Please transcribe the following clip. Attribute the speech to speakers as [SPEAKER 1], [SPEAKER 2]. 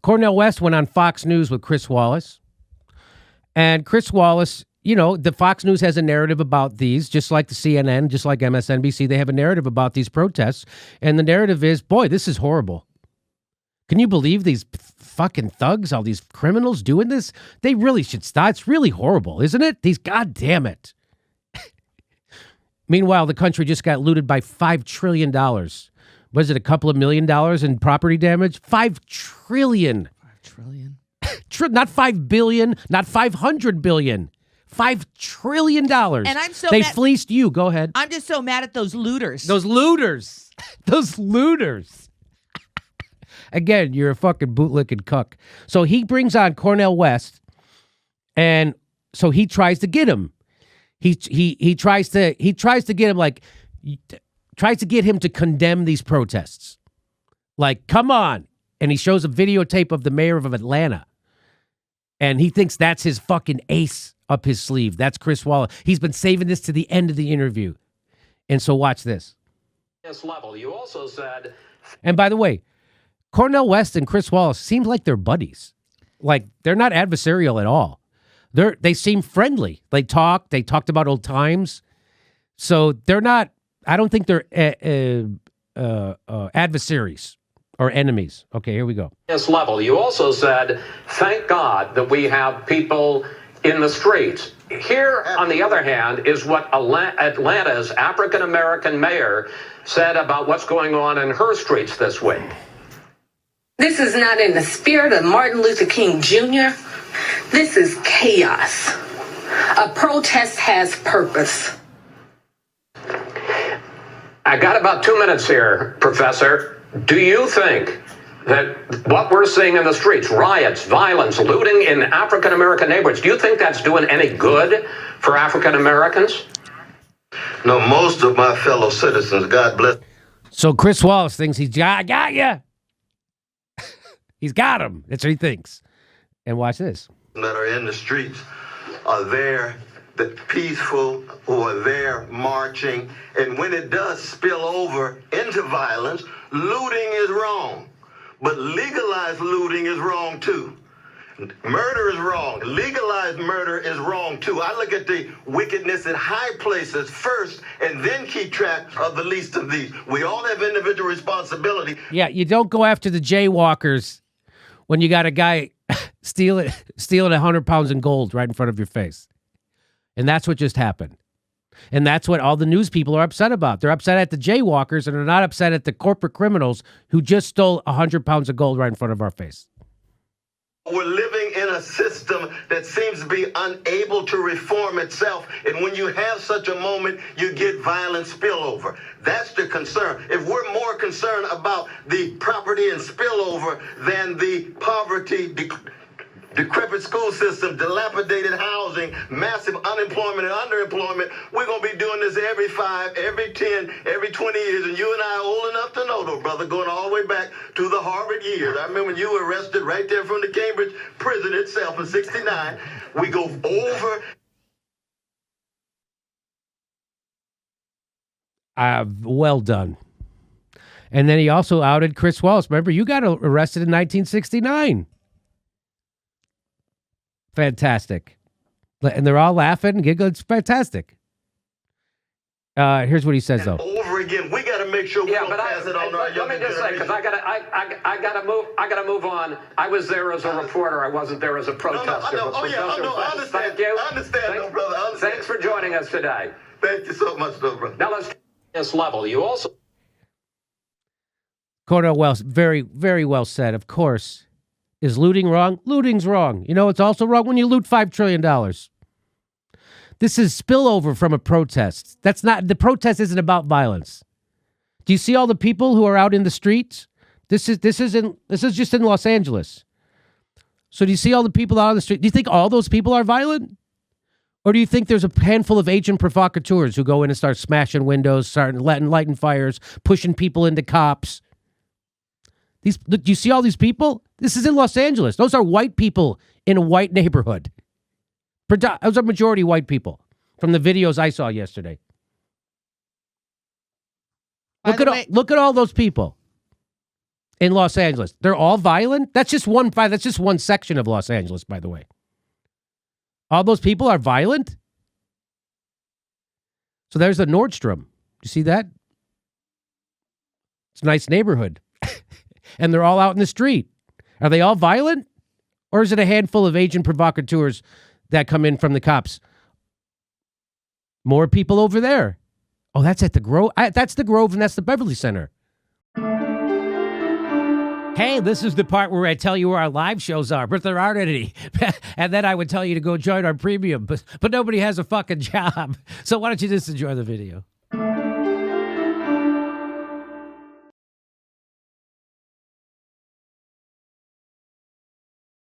[SPEAKER 1] Cornel West went on Fox News with Chris Wallace. And Chris Wallace, you know, the Fox News has a narrative about these, just like the CNN, just like MSNBC. They have a narrative about these protests. And the narrative is, boy, this is horrible. Can you believe these fucking thugs, all these criminals doing this? They really should stop. It's really horrible, isn't it? These, God damn it. Meanwhile, the country just got looted by $5 trillion. Was it a couple of $1 million in property damage? $5 trillion.
[SPEAKER 2] $5 trillion?
[SPEAKER 1] Not $5 billion, not $500 billion. $5 trillion. And
[SPEAKER 3] I'm so
[SPEAKER 1] they
[SPEAKER 3] mad.
[SPEAKER 1] fleeced you. Go ahead.
[SPEAKER 3] I'm just so mad at those looters.
[SPEAKER 1] Those looters. Those looters. Again, you're a fucking bootlicking cuck. So he brings on Cornel West, and so he tries to get him. He tries to get him, like, tries to get him to condemn these protests. Like, come on. And he shows a videotape of the mayor of Atlanta. And he thinks that's his fucking ace up his sleeve. That's Chris Wallace. He's been saving this to the end of the interview. And so watch this.
[SPEAKER 4] This level, you also said.
[SPEAKER 1] And by the way, Cornel West and Chris Wallace seem like they're buddies. Like, they're not adversarial at all. They seem friendly. They talked about old times. So they're not, I don't think they're adversaries or enemies. Okay, here we go.
[SPEAKER 4] This level, you also said, thank God that we have people in the streets. Here, on the other hand, is what Atlanta's African-American mayor said about what's going on in her streets this week.
[SPEAKER 5] This is not in the spirit of Martin Luther King Jr. This is chaos. A protest has purpose.
[SPEAKER 4] I got about 2 minutes here, Professor. Do you think that what we're seeing in the streets, riots, violence, looting in African-American neighborhoods, do you think that's doing any good for African-Americans?
[SPEAKER 6] No, most of my fellow citizens, God bless.
[SPEAKER 1] So Chris Wallace thinks he's got ya. He's got him. That's what he thinks. And watch this.
[SPEAKER 6] That are in the streets are there, the peaceful, who are there marching. And when it does spill over into violence, looting is wrong. But legalized looting is wrong too. Murder is wrong. Legalized murder is wrong too. I look at the wickedness in high places first and then keep track of the least of these. We all have individual responsibility.
[SPEAKER 1] Yeah, you don't go after the jaywalkers when you got a guy stealing 100 pounds in gold right in front of your face. And that's what just happened. And that's what all the news people are upset about. They're upset at the jaywalkers, and they're not upset at the corporate criminals who just stole 100 pounds of gold right in front of our face.
[SPEAKER 6] We're living in a system that seems to be unable to reform itself. And when you have such a moment, you get violent spillover. That's the concern. If we're more concerned about the property and spillover than the poverty, decrepit school system, dilapidated housing, massive unemployment and underemployment, we're going to be doing this every 5, every 10, every 20 years. And you and I are old enough to know, though, brother, going all the way back to the Harvard years. I remember when you were arrested right there from the Cambridge prison itself in '69. We go over.
[SPEAKER 1] Well done. And then he also outed Chris Wallace. Remember, you got arrested in 1969. Fantastic. And they're all laughing and giggling. It's fantastic. Here's what he says, though.
[SPEAKER 6] Over again, we got to make sure we don't pass it on our
[SPEAKER 4] Let me just say, because I gotta move on. I was there as a reporter. I wasn't there as a protester.
[SPEAKER 6] I understand.
[SPEAKER 4] Thank you.
[SPEAKER 6] I understand, no, brother. I understand.
[SPEAKER 4] Thanks for joining us today.
[SPEAKER 6] Thank you so much, though, brother.
[SPEAKER 4] Now let's this level. You also.
[SPEAKER 1] Cornel West, very, very well said. Of course. Is looting wrong? Looting's wrong. You know, it's also wrong when you loot $5 trillion. This is spillover from a protest. The protest isn't about violence. Do you see all the people who are out in the streets? This is just in Los Angeles. So do you see all the people out on the street? Do you think all those people are violent? Or do you think there's a handful of agent provocateurs who go in and start smashing windows, lighting fires, pushing people into cops? Do you see all these people? This is in Los Angeles. Those are white people in a white neighborhood. Those are majority white people from the videos I saw yesterday. Look at all those people. in Los Angeles. They're all violent? That's just one section of Los Angeles, by the way. All those people are violent? So there's the Nordstrom. You see that? It's a nice neighborhood. And they're all out in the street. Are they all violent? Or is it a handful of agent provocateurs that come in from the cops? More people over there. Oh, that's at the Grove. That's the Grove and that's the Beverly Center. Hey, this is the part where I tell you where our live shows are, but there aren't any. And then I would tell you to go join our premium, but nobody has a fucking job. So why don't you just enjoy the video?